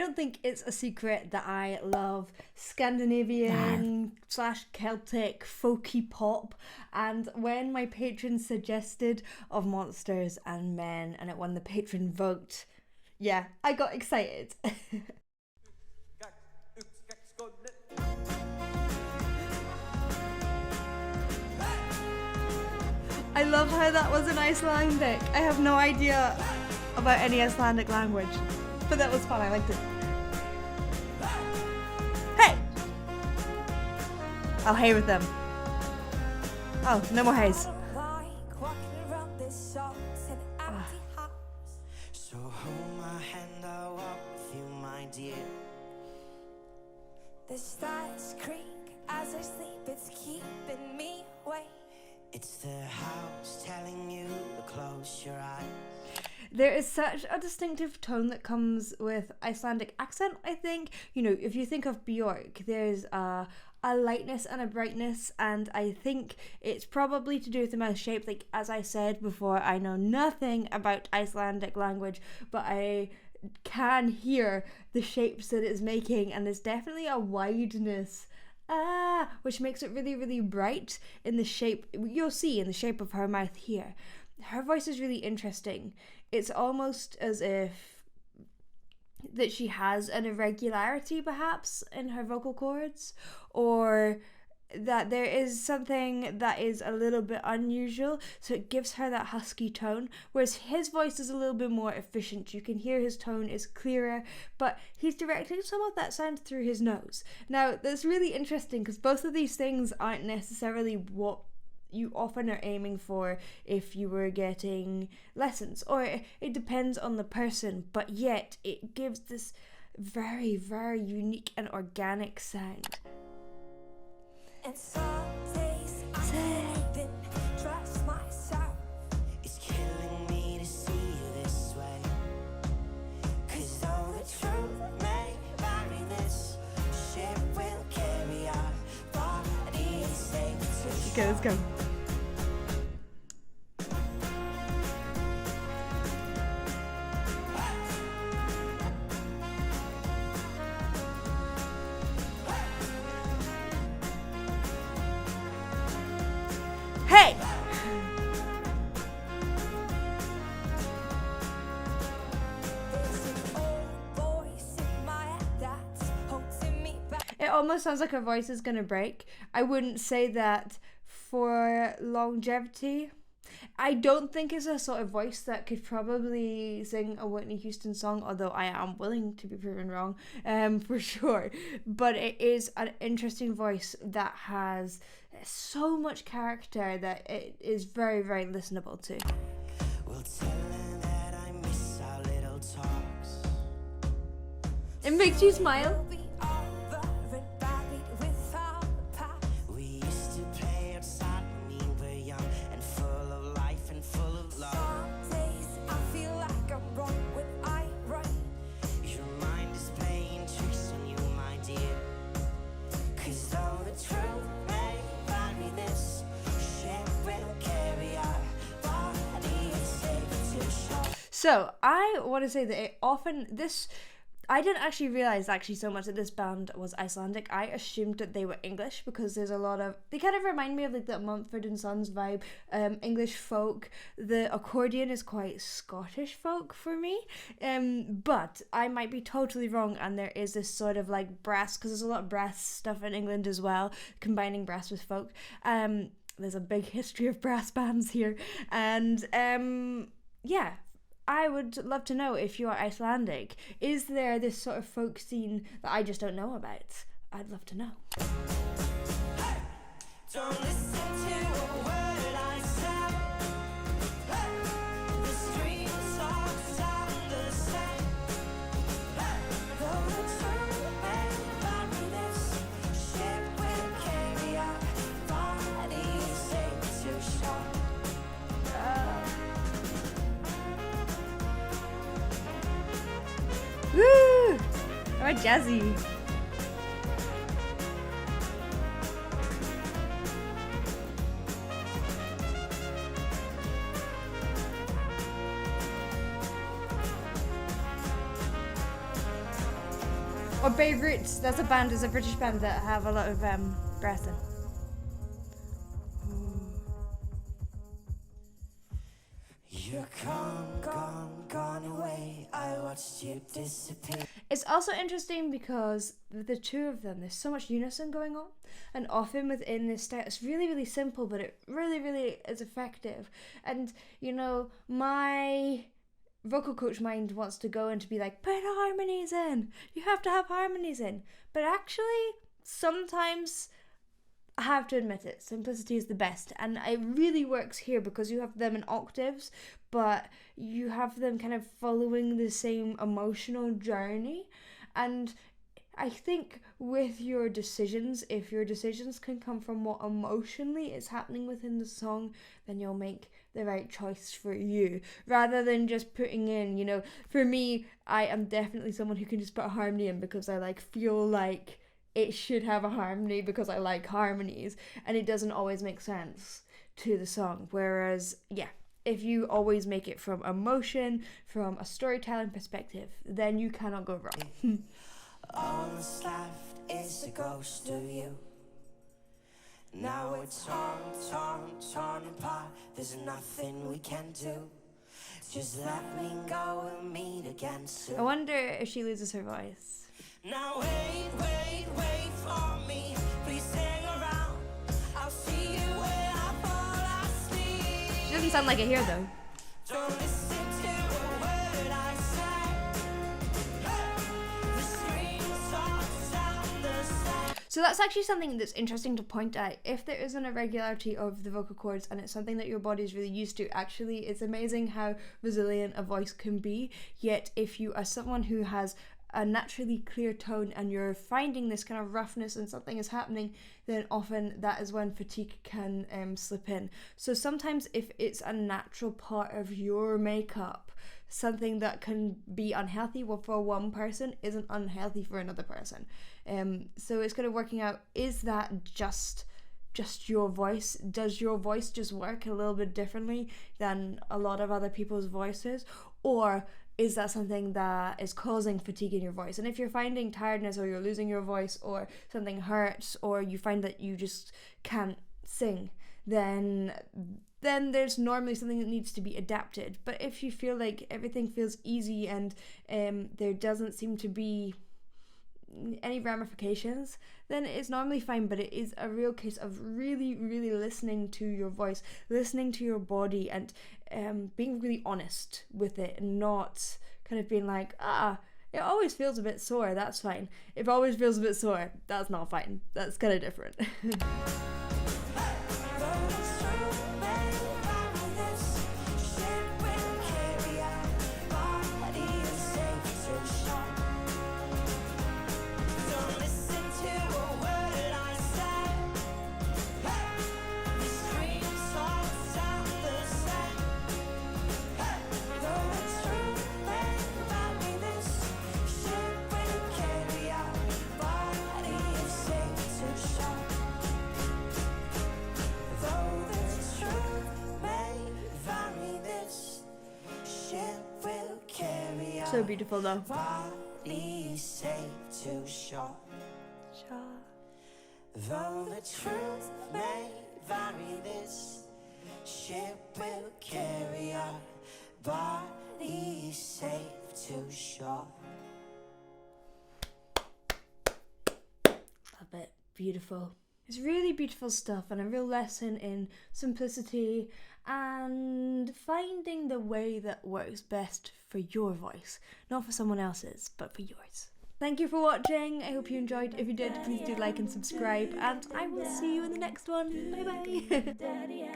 don't think it's a secret that I love Scandinavian / Celtic folky pop, and when my patron suggested of Monsters and Men and it won the patron vote, yeah, I got excited. I love how that was in Icelandic. I have no idea about any Icelandic language, but that was fun. I liked it. Hey! I'll hey with them. Oh, no more hays. So hold my hand, I'll walk with you, my dear. The stars creak as I sleep, it's keeping me awake. It's the house telling you to close your eyes. There is such a distinctive tone that comes with Icelandic accent, I think. You know, if you think of Björk, there's a lightness and a brightness, and I think it's probably to do with the mouth shape. Like, as I said before, I know nothing about Icelandic language, but I can hear the shapes that it's making, and there's definitely a wideness which makes it really, really bright in the shape. You'll see in the shape of her mouth here. Her voice is really interesting. It's almost as if that she has an irregularity perhaps in her vocal cords, or that there is something that is a little bit unusual, so it gives her that husky tone, whereas his voice is a little bit more efficient. You can hear his tone is clearer, but he's directing some of that sound through his nose. Now, that's really interesting because both of these things aren't necessarily what you often are aiming for if you were getting lessons, or it depends on the person, but yet it gives this very, very unique and organic sound. And some days I can't even trust myself. It's killing me to see you this way. 'Cause though the truth may vary, this ship will carry our bodies safe to Okay, let's go. Hey! It almost sounds like her voice is gonna break. I wouldn't say that for longevity. I don't think it's a sort of voice that could probably sing a Whitney Houston song, although I am willing to be proven wrong, for sure. But it is an interesting voice that has so much character that it is very, very listenable to. We'll tell her that I miss our little talks. It makes you smile. We used to play outside when we were young and full of life and full of love. Some days I feel like I'm wrong when I write. Your mind is playing tricks on you, my dear. 'Cause though the truth may vary, this ship will carry our bodies safe to shore. So I want to say that I didn't actually realize so much that this band was Icelandic. I assumed that they were English because there's a lot of, they kind of remind me of like that Mumford and Sons vibe, English folk. The accordion is quite Scottish folk for me, but I might be totally wrong, and there is this sort of like brass, because there's a lot of brass stuff in England as well, combining brass with folk. There's a big history of brass bands here, and yeah, I would love to know if you are Icelandic. Is there this sort of folk scene that I just don't know about? I'd love to know. Hey! Don't listen to a word I say. Hey! The streets all sound the same. Hey! Though the truth may vary, this ship will carry our bodies safe to shore. Woo! Alright, jazzy. Or Beirut, that's a band, is a British band that have a lot of brass in. You're gone away. I watched you disappear. It's also interesting because with the two of them, there's so much unison going on, and often within this style, it's really, really simple, but it really, really is effective. And you know, my vocal coach mind wants to go and to be like, put harmonies in. You have to have harmonies in. But actually, sometimes I have to admit it, simplicity is the best, and it really works here because you have them in octaves, but you have them kind of following the same emotional journey. And I think with your decisions, if your decisions can come from what emotionally is happening within the song, then you'll make the right choice for you, rather than just putting in, you know, for me, I am definitely someone who can just put a harmony in because I feel like it should have a harmony because I like harmonies, and it doesn't always make sense to the song. Whereas, yeah, if you always make it from emotion, from a storytelling perspective, then you cannot go wrong. All that's left is a ghost of you. Now we're torn apart. There's nothing we can do. Just let me go and meet again soon. I wonder if she loses her voice. Now wait for me. Please hang around. I'll see you when I fall asleep. She doesn't sound like it here though. Don't listen to a word I say. The screams all sound the same. So that's actually something that's interesting to point out. If there is an irregularity of the vocal cords and it's something that your body is really used to, actually it's amazing how resilient a voice can be. Yet if you are someone who has a naturally clear tone and you're finding this kind of roughness and something is happening, then often that is when fatigue can slip in. So sometimes if it's a natural part of your makeup, something that can be unhealthy for one person isn't unhealthy for another person. So it's kind of working out, is that just your voice? Does your voice just work a little bit differently than a lot of other people's voices? Or is that something that is causing fatigue in your voice? And if you're finding tiredness, or you're losing your voice, or something hurts, or you find that you just can't sing, then there's normally something that needs to be adapted. But if you feel like everything feels easy and there doesn't seem to be any ramifications, then it's normally fine. But it is a real case of really, really listening to your voice, listening to your body, and being really honest with it, and not kind of being like, it always feels a bit sore, that's fine. If it always feels a bit sore, that's not fine. That's kind of different. So beautiful though. Body safe to shore. Though the truth may vary, this ship will carry our body safe to shore. Love it. Beautiful. It's really beautiful stuff, and a real lesson in simplicity and finding the way that works best for your voice. Not for someone else's, but for yours. Thank you for watching. I hope you enjoyed. If you did, please do like and subscribe, and I will see you in the next one. Bye bye.